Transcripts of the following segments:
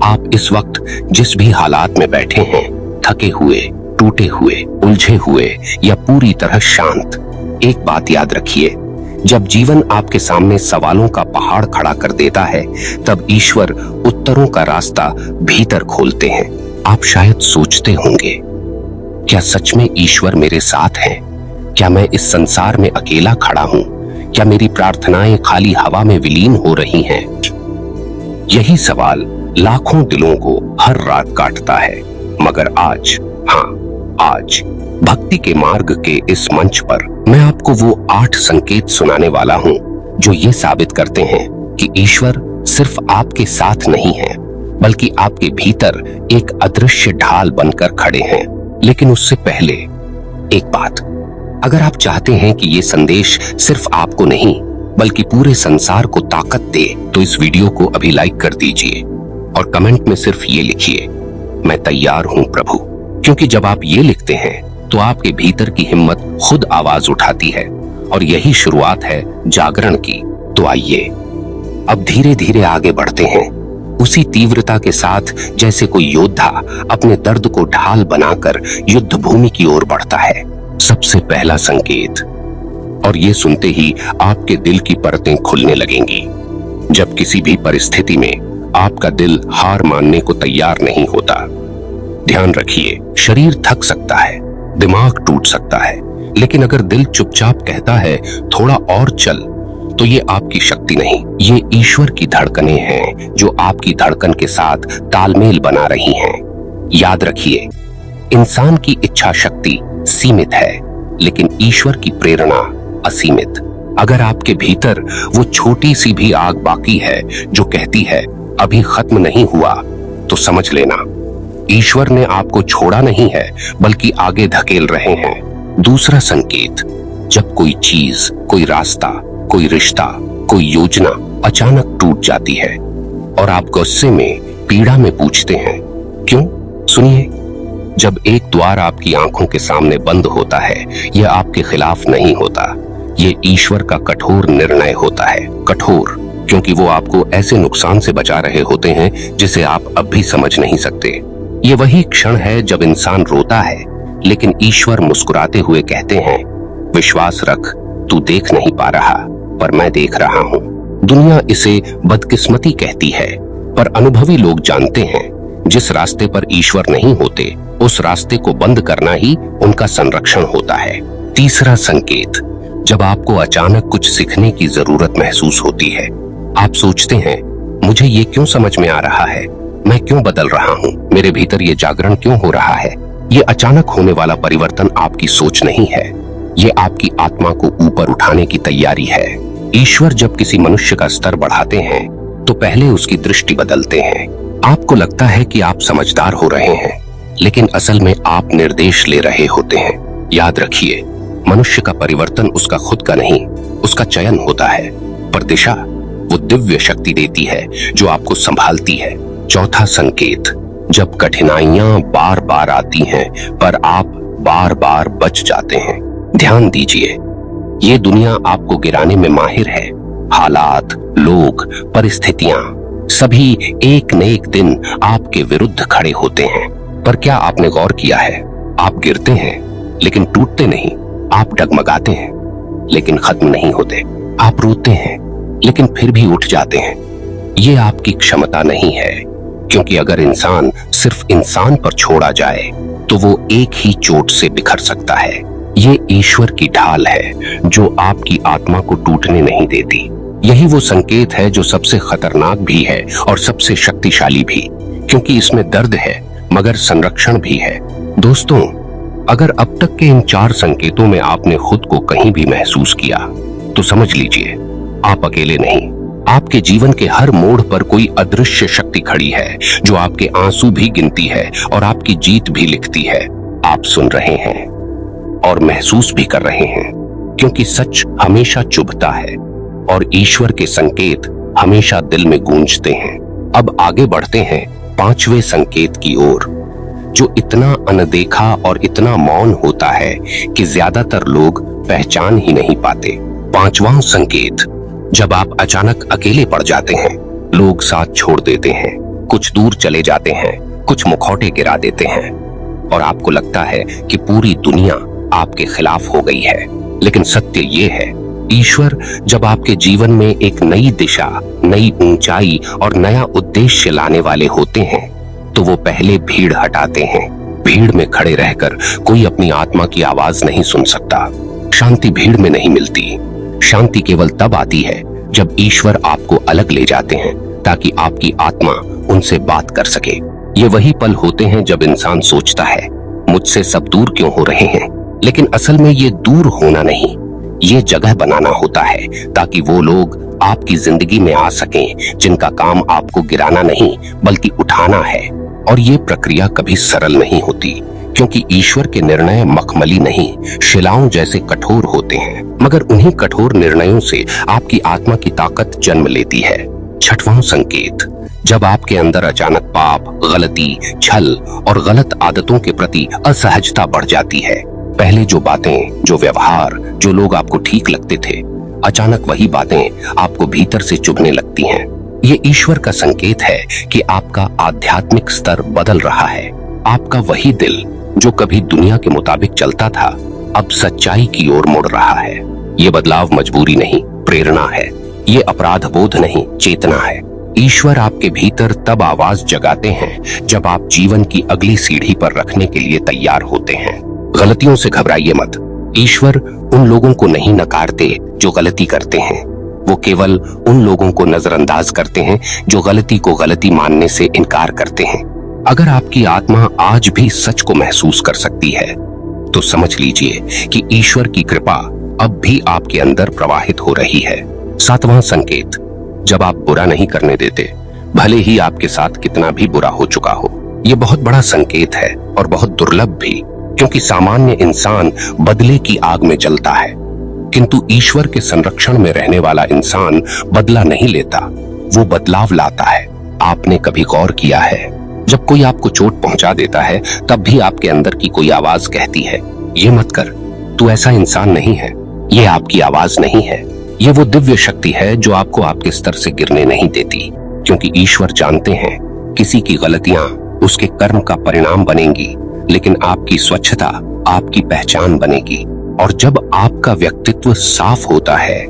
आप इस वक्त जिस भी हालात में बैठे हैं, थके हुए, टूटे हुए, उलझे हुए या पूरी तरह शांत, एक बात याद रखिए, जब जीवन आपके सामने सवालों का पहाड़ खड़ा कर देता है, तब ईश्वर उत्तरों का रास्ता भीतर खोलते हैं। आप शायद सोचते होंगे, क्या सच में ईश्वर मेरे साथ है? क्या मैं इस संसार में अकेला खड़ा हूं? क्या मेरी प्रार्थनाएं खाली हवा में विलीन हो रही हैं? यही सवाल लाखों दिलों को हर रात काटता है। मगर आज, आज भक्ति के मार्ग के इस मंच पर मैं आपको वो 8 संकेत सुनाने वाला हूं जो ये साबित करते हैं कि ईश्वर सिर्फ आपके साथ नहीं है, बल्कि आपके भीतर एक अदृश्य ढाल बनकर खड़े हैं। लेकिन उससे पहले एक बात, अगर आप चाहते हैं कि ये संदेश सिर्फ आपको नहीं बल्कि पूरे संसार को ताकत दे, तो इस वीडियो को अभी लाइक कर दीजिए और कमेंट में सिर्फ ये लिखिए, मैं तैयार हूं प्रभु। क्योंकि जब आप ये लिखते हैं तो आपके भीतर की हिम्मत खुद आवाज उठाती है और यही शुरुआत है जागरण की। तो आइए अब धीरे धीरे आगे बढ़ते हैं, उसी तीव्रता के साथ जैसे कोई योद्धा अपने दर्द को ढाल बनाकर युद्ध भूमि की ओर बढ़ता है। सबसे पहला संकेत, और ये सुनते ही आपके दिल की परतें खुलने लगेंगी। जब किसी भी परिस्थिति में आपका दिल हार मानने को तैयार नहीं होता, ध्यान रखिए, शरीर थक सकता है, दिमाग टूट सकता है, लेकिन अगर दिल चुपचाप कहता है थोड़ा और चल, तो ये आपकी शक्ति नहीं, ये ईश्वर की धड़कनें हैं जो आपकी धड़कन के साथ तालमेल बना रही हैं। याद रखिए, इंसान की इच्छा शक्ति सीमित है, लेकिन ईश्वर की प्रेरणा असीमित। अगर आपके भीतर वो छोटी सी भी आग बाकी है जो कहती है अभी खत्म नहीं हुआ, तो समझ लेना ईश्वर ने आपको छोड़ा नहीं है, बल्कि आगे धकेल रहे हैं। दूसरा संकेत, जब कोई चीज, कोई रास्ता, कोई रिश्ता, कोई योजना अचानक टूट जाती है और आप गुस्से में, पीड़ा में पूछते हैं क्यों? सुनिए, जब एक द्वार आपकी आंखों के सामने बंद होता है, यह आपके खिलाफ नहीं होता, ये ईश्वर का कठोर निर्णय होता है। कठोर क्योंकि वो आपको ऐसे नुकसान से बचा रहे होते हैं जिसे आप अब भी समझ नहीं सकते। ये वही क्षण है जब इंसान रोता है, लेकिन ईश्वर मुस्कुराते हुए कहते हैं, विश्वास रख, तू देख नहीं पा रहा, पर मैं देख रहा हूं। दुनिया इसे बदकिस्मती कहती है, पर अनुभवी लोग जानते हैं, जिस रास्ते पर ईश्वर नहीं होते, उस रास्ते को बंद करना ही उनका संरक्षण होता है। तीसरा संकेत, जब आपको अचानक कुछ सीखने की जरूरत महसूस होती है, आप सोचते हैं, मुझे ये क्यों समझ में आ रहा है, मैं क्यों बदल रहा हूँ, मेरे भीतर ये जागरण क्यों हो रहा है। ये अचानक होने वाला परिवर्तन आपकी सोच नहीं है, ये आपकी आत्मा को ऊपर उठाने की तैयारी है। ईश्वर जब किसी मनुष्य का स्तर बढ़ाते हैं, तो पहले उसकी दृष्टि बदलते हैं। आपको लगता है कि आप समझदार हो रहे हैं, लेकिन असल में आप निर्देश ले रहे होते हैं। याद रखिए, मनुष्य का परिवर्तन उसका खुद का नहीं, उसका चयन होता है, पर दिशा वो दिव्य शक्ति देती है जो आपको संभालती है। चौथा संकेत, जब कठिनाइयां बार बार आती हैं, पर आप बार बार बच जाते हैं। ध्यान दीजिए, ये दुनिया आपको गिराने में माहिर है। हालात, लोग, परिस्थितियां, सभी एक न एक दिन आपके विरुद्ध खड़े होते हैं। पर क्या आपने गौर किया है, आप गिरते हैं लेकिन टूटते नहीं, आप डगमगाते हैं लेकिन खत्म नहीं होते, आप रोते हैं लेकिन फिर भी उठ जाते हैं। ये आपकी क्षमता नहीं है, क्योंकि अगर इंसान सिर्फ इंसान पर छोड़ा जाए तो वो एक ही चोट से बिखर सकता है। ये ईश्वर की ढाल है जो आपकी आत्मा को टूटने नहीं देती। यही वो संकेत है जो सबसे खतरनाक भी है और सबसे शक्तिशाली भी, क्योंकि इसमें दर्द है मगर संरक्षण भी है। दोस्तों, अगर अब तक के इन 4 संकेतों में आपने खुद को कहीं भी महसूस किया, तो समझ लीजिए आप अकेले नहीं। आपके जीवन के हर मोड़ पर कोई अदृश्य शक्ति खड़ी है जो आपके आंसू भी गिनती है और आपकी जीत भी लिखती है। आप सुन रहे हैं और महसूस भी कर रहे हैं, क्योंकि सच हमेशा चुभता है और ईश्वर के संकेत हमेशा दिल में गूंजते हैं। अब आगे बढ़ते हैं 5वें संकेत की ओर, जो इतना अनदेखा और इतना मौन होता है कि ज्यादातर लोग पहचान ही नहीं पाते। 5वां संकेत, जब आप अचानक अकेले पड़ जाते हैं, लोग साथ छोड़ देते हैं, कुछ दूर चले जाते हैं, कुछ मुखौटे गिरा देते हैं और आपको लगता है कि पूरी दुनिया आपके खिलाफ हो गई है। लेकिन सत्य ये है, ईश्वर जब आपके जीवन में एक नई दिशा, नई ऊंचाई और नया उद्देश्य लाने वाले होते हैं तो वो पहले भीड़ हटाते हैं। भीड़ में खड़े रहकर कोई अपनी आत्मा की आवाज नहीं सुन सकता। शांति भीड़ में नहीं मिलती। शांति केवल तब आती है जब ईश्वर आपको अलग ले जाते हैं ताकि आपकी आत्मा उनसे बात कर सके। ये वही पल होते हैं जब इंसान सोचता है, मुझसे सब दूर क्यों हो रहे हैं? लेकिन असल में ये दूर होना नहीं, ये जगह बनाना होता है ताकि वो लोग आपकी जिंदगी में आ सकें जिनका काम आपको गिराना नहीं बल्कि उठाना है। और ये प्रक्रिया कभी सरल नहीं होती क्योंकि ईश्वर के निर्णय मखमली नहीं, शिलाओं जैसे कठोर होते हैं। मगर उन्हीं कठोर निर्णयों से आपकी आत्मा की ताकत जन्म लेती है। छठवां संकेत, जब आपके अंदर अचानक पाप, गलती, छल और गलत आदतों के प्रति असहजता बढ़ जाती है। पहले जो बातें, जो व्यवहार, जो लोग आपको ठीक लगते थे, अचानक वही बातें आपको भीतर से चुभने लगती हैं। ये ईश्वर का संकेत है कि आपका आध्यात्मिक स्तर बदल रहा है। आपका वही दिल जो कभी दुनिया के मुताबिक चलता था, अब सच्चाई की ओर मुड़ रहा है। ये बदलाव मजबूरी नहीं, प्रेरणा है। ये अपराध बोध नहीं, चेतना है। ईश्वर आपके भीतर तब आवाज जगाते हैं जब आप जीवन की अगली सीढ़ी पर रखने के लिए तैयार होते हैं। गलतियों से घबराइए मत। ईश्वर उन लोगों को नहीं नकारते जो गलती करते हैं। वो केवल उन लोगों को नजरअंदाज करते हैं जो गलती को गलती मानने से इनकार करते हैं। अगर आपकी आत्मा आज भी सच को महसूस कर सकती है तो समझ लीजिए कि ईश्वर की कृपा अब भी आपके अंदर प्रवाहित हो रही है। सातवां संकेत, जब आप बुरा नहीं करने देते, भले ही आपके साथ कितना भी बुरा हो चुका हो। ये बहुत बड़ा संकेत है और बहुत दुर्लभ भी, क्योंकि सामान्य इंसान बदले की आग में जलता है, किंतु ईश्वर के संरक्षण में रहने वाला इंसान बदला नहीं लेता, वो बदलाव लाता है। आपने कभी गौर किया है, जब कोई आपको चोट पहुंचा देता है तब भी आपके अंदर की कोई आवाज कहती है, ये मत कर, तू ऐसा इंसान नहीं है। ये आपकी आवाज नहीं है, ये वो दिव्य शक्ति है जो आपको आपके स्तर से गिरने नहीं देती, क्योंकि ईश्वर जानते हैं किसी की गलतियां उसके कर्म का परिणाम बनेंगी, लेकिन आपकी स्वच्छता आपकी पहचान बनेगी। और जब आपका व्यक्तित्व साफ होता है,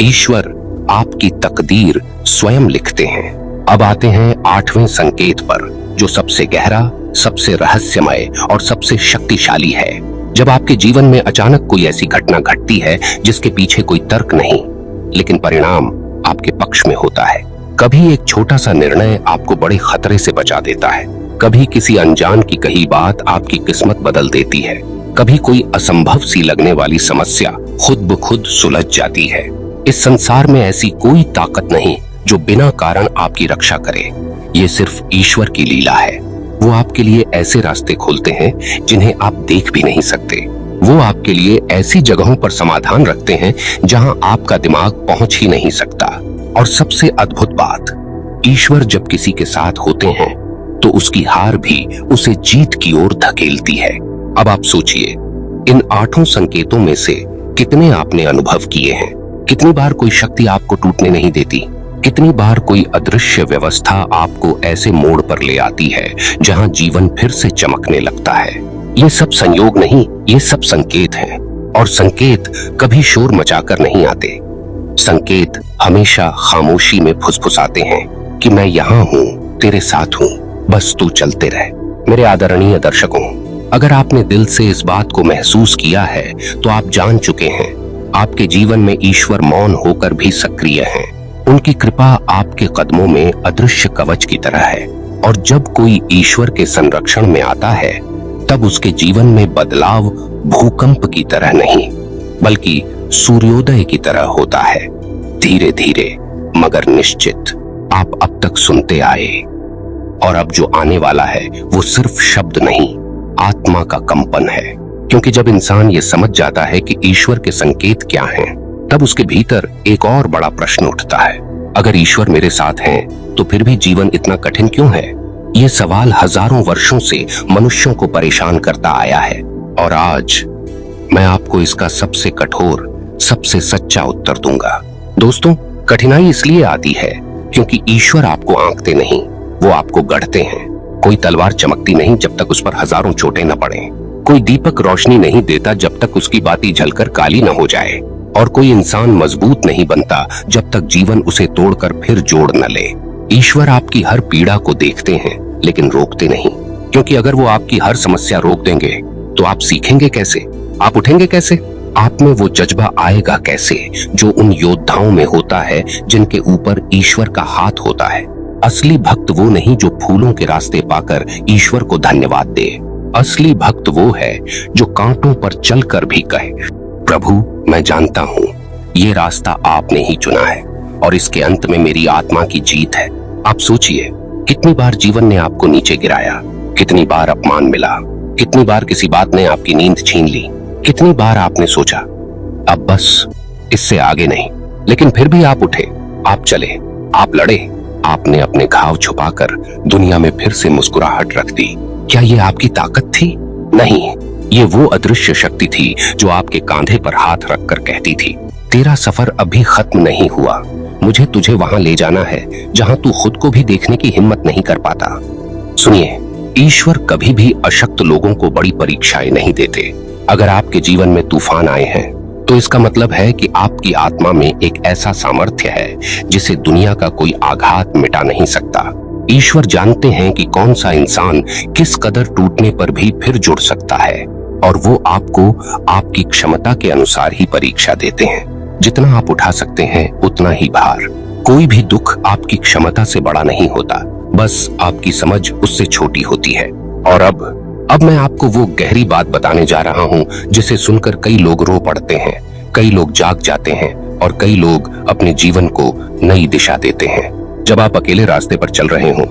ईश्वर आपकी तकदीर स्वयं लिखते हैं। अब आते हैं आठवें संकेत पर, जो सबसे गहरा, सबसे रहस्यमय और सबसे शक्तिशाली है। जब आपके जीवन में अचानक कोई ऐसी घटना घटती है जिसके पीछे कोई तर्क नहीं, लेकिन परिणाम आपके पक्ष में होता है। कभी एक छोटा सा निर्णय आपको बड़े खतरे से बचा देता है, कभी किसी अनजान की कही बात आपकी किस्मत बदल देती है, कभी कोई असंभव सी लगने वाली समस्या खुद ब खुद सुलझ जाती है। इस संसार में ऐसी कोई ताकत नहीं जो बिना कारण आपकी रक्षा करे। ये सिर्फ ईश्वर की लीला है। वो आपके लिए ऐसे रास्ते खोलते हैं जिन्हें आप देख भी नहीं सकते। वो आपके लिए ऐसी जगहों पर समाधान रखते हैं जहां आपका दिमाग पहुंच ही नहीं सकता। और सबसे अद्भुत बात, ईश्वर जब किसी के साथ होते हैं तो उसकी हार भी उसे जीत की ओर धकेलती है। अब आप सोचिए, इन आठों संकेतों में से कितने आपने अनुभव किए हैं? कितनी बार कोई शक्ति आपको टूटने नहीं देती? कितनी बार कोई अदृश्य व्यवस्था आपको ऐसे मोड़ पर ले आती है जहां जीवन फिर से चमकने लगता है? ये सब संयोग नहीं, ये सब संकेत हैं। और संकेत कभी शोर मचाकर नहीं आते। संकेत हमेशा खामोशी में फुसफुसाते हैं कि मैं यहाँ हूँ, तेरे साथ हूँ, बस तू चलते रह। मेरे आदरणीय दर्शकों, अगर आपने दिल से इस बात को महसूस किया है तो आप जान चुके हैं, आपके जीवन में ईश्वर मौन होकर भी सक्रिय हैं। उनकी कृपा आपके कदमों में अदृश्य कवच की तरह है। और जब कोई ईश्वर के संरक्षण में आता है तब उसके जीवन में बदलाव भूकंप की तरह नहीं बल्कि सूर्योदय की तरह होता है। धीरे धीरे मगर निश्चित। आप अब तक सुनते आए और अब जो आने वाला है वो सिर्फ शब्द नहीं, आत्मा का कंपन है। क्योंकि जब इंसान ये समझ जाता है कि ईश्वर के संकेत क्या हैं, तब उसके भीतर एक और बड़ा प्रश्न उठता है, अगर ईश्वर मेरे साथ हैं तो फिर भी जीवन इतना कठिन क्यों है? ये सवाल हजारों वर्षों से मनुष्यों को परेशान करता आया है और आज मैं आपको इसका सबसे कठोर, सबसे सच्चा उत्तर दूंगा। दोस्तों, कठिनाई इसलिए आती है क्योंकि ईश्वर आपको आंकते नहीं, वो आपको गढ़ते हैं। कोई तलवार चमकती नहीं जब तक उस पर हजारों चोटें न पड़े। कोई दीपक रोशनी नहीं देता जब तक उसकी बाती जलकर काली न हो जाए। और कोई इंसान मजबूत नहीं बनता जब तक जीवन उसे तोड़कर फिर जोड़ न ले। ईश्वर आपकी हर पीड़ा को देखते हैं लेकिन रोकते नहीं, क्योंकि अगर वो आपकी हर समस्या रोक देंगे तो आप सीखेंगे कैसे, आप उठेंगे कैसे, आप में वो जज्बा आएगा कैसे जो उन योद्धाओं में होता है जिनके ऊपर ईश्वर का हाथ होता है। असली भक्त वो नहीं जो फूलों के रास्ते पाकर ईश्वर को धन्यवाद दे। असली भक्त वो है जो कांटों पर चलकर भी कहे, प्रभु मैं जानता हूँ ये रास्ता आपने ही चुना है और इसके अंत में मेरी आत्मा की जीत है। आप सोचिए, कितनी बार जीवन ने आपको नीचे गिराया, कितनी बार अपमान मिला, कितनी बार किसी बात ने आपकी नींद छीन ली, कितनी बार आपने सोचा अब बस इससे आगे नहीं, लेकिन फिर भी आप उठे, आप चले, आप लड़े। आपने अपने घाव छुपाकर दुनिया में फिर से मुस्कुराहट रख दी। क्या ये आपकी ताकत थी? नहीं, ये वो अदृश्य शक्ति थी जो आपके कांधे पर हाथ रखकर कहती थी, तेरा सफर अभी खत्म नहीं हुआ, मुझे तुझे वहां ले जाना है जहां तू खुद को भी देखने की हिम्मत नहीं कर पाता। सुनिए, ईश्वर कभी भी अशक्त लोगों को बड़ी परीक्षाएं नहीं देते। अगर आपके जीवन में तूफान आए हैं तो इसका मतलब है कि आपकी आत्मा में एक ऐसा सामर्थ्य है जिसे दुनिया का कोई आघात मिटा नहीं सकता। ईश्वर जानते हैं कि कौन सा इंसान किस कदर टूटने पर भी फिर जुड़ सकता है, और वो आपको आपकी क्षमता के अनुसार ही परीक्षा देते हैं। जितना आप उठा सकते हैं उतना ही भार। कोई भी दुख आपकी क्षमता से बड़ा नहीं होता, बस आपकी समझ उससे छोटी होती है। और अब मैं आपको वो गहरी बात बताने जा रहा हूँ जिसे सुनकर कई लोग रो पड़ते हैं, कई लोग जाग जाते हैं और कई लोग अपने जीवन को नई दिशा देते हैं। जब आप अकेले रास्ते पर चल रहे हो,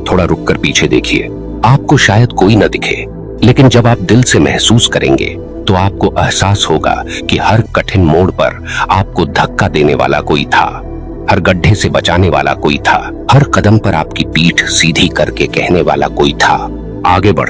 थोड़ा रुककर पीछे देखिए। आपको शायद कोई न दिखे, लेकिन जब आप दिल से महसूस करेंगे तो आपको एहसास होगा कि हर कठिन मोड़ पर आपको धक्का देने वाला कोई था, हर गड्ढे से बचाने वाला कोई था, हर कदम पर आपकी पीठ सीधी करके कहने वाला कोई था, आगे बढ़,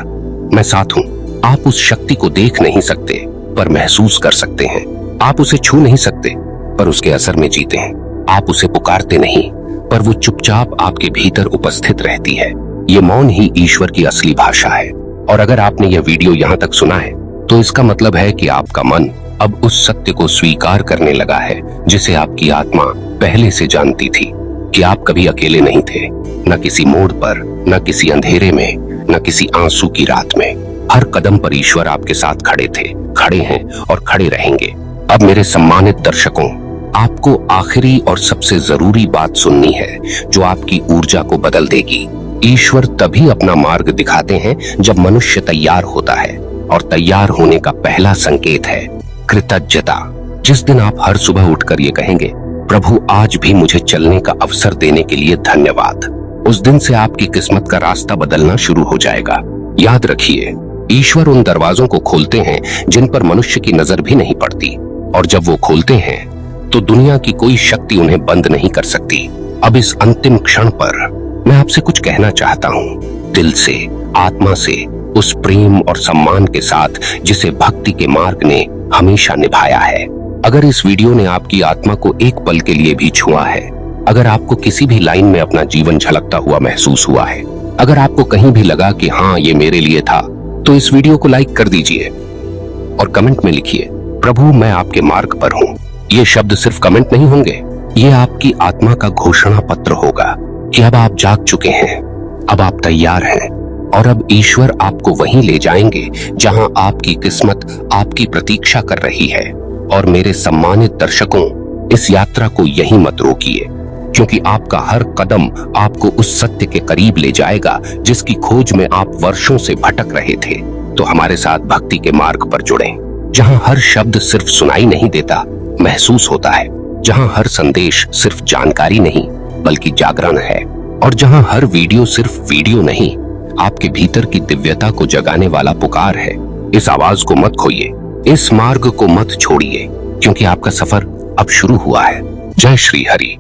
मैं साथ हूँ। आप उस शक्ति को देख नहीं सकते पर महसूस कर सकते हैं। आप उसे छू नहीं सकते पर उसके असर में जीते हैं। आप उसे पुकारते नहीं पर वो चुपचाप आपके भीतर उपस्थित रहती है। ये मौन ही ईश्वर की असली भाषा है। और अगर आपने यह वीडियो यहाँ तक सुना है तो इसका मतलब है कि आपका मन अब उस सत्य को स्वीकार करने लगा है जिसे आपकी आत्मा पहले से जानती थी, कि आप कभी अकेले नहीं थे, न किसी मोड़ पर, न किसी अंधेरे में, न किसी आंसू की रात में। हर कदम पर ईश्वर आपके साथ खड़े थे, खड़े हैं और खड़े रहेंगे। अब मेरे सम्मानित दर्शकों, आपको आखिरी और सबसे जरूरी बात सुननी है जो आपकी ऊर्जा को बदल देगी। ईश्वर तभी अपना मार्ग दिखाते हैं जब मनुष्य तैयार होता है, और तैयार होने का पहला संकेत है कृतज्ञता। जिस दिन आप हर सुबह उठकर ये कहेंगे, प्रभु आज भी मुझे चलने का अवसर देने के लिए धन्यवाद, उस दिन से आपकी किस्मत का रास्ता बदलना शुरू हो जाएगा। याद रखिए, ईश्वर उन दरवाजों को खोलते हैं जिन पर मनुष्य की नजर भी नहीं पड़ती, और जब वो खोलते हैं तो दुनिया की कोई शक्ति उन्हें बंद नहीं कर सकती। अब इस अंतिम क्षण पर मैं आपसे कुछ कहना चाहता हूँ, दिल से, आत्मा से, उस प्रेम और सम्मान के साथ जिसे भक्ति के मार्ग ने हमेशा निभाया है। अगर इस वीडियो ने आपकी आत्मा को एक पल के लिए भी छुआ है, अगर आपको किसी भी लाइन में अपना जीवन झलकता हुआ महसूस हुआ है, अगर आपको कहीं भी लगा कि हाँ ये मेरे लिए था, तो इस वीडियो को लाइक कर दीजिए और कमेंट में लिखिए, प्रभु मैं आपके मार्ग पर हूँ। ये शब्द सिर्फ कमेंट नहीं होंगे, ये आपकी आत्मा का घोषणा पत्र होगा कि अब आप जाग चुके हैं, अब आप तैयार हैं, और अब ईश्वर आपको वहीं ले जाएंगे जहां आपकी किस्मत आपकी प्रतीक्षा कर रही है। और मेरे सम्मानित दर्शकों, इस यात्रा को यहीं मत रोकिए, क्योंकि आपका हर कदम आपको उस सत्य के करीब ले जाएगा जिसकी खोज में आप वर्षों से भटक रहे थे। तो हमारे साथ भक्ति के मार्ग पर जुड़ें, जहां हर शब्द सिर्फ सुनाई नहीं देता, महसूस होता है, जहां हर संदेश सिर्फ जानकारी नहीं बल्कि जागरण है, और जहां हर वीडियो सिर्फ वीडियो नहीं, आपके भीतर की दिव्यता को जगाने वाला पुकार है। इस आवाज को मत खोइए, इस मार्ग को मत छोड़िए, क्योंकि आपका सफर अब शुरू हुआ है। जय श्री हरि।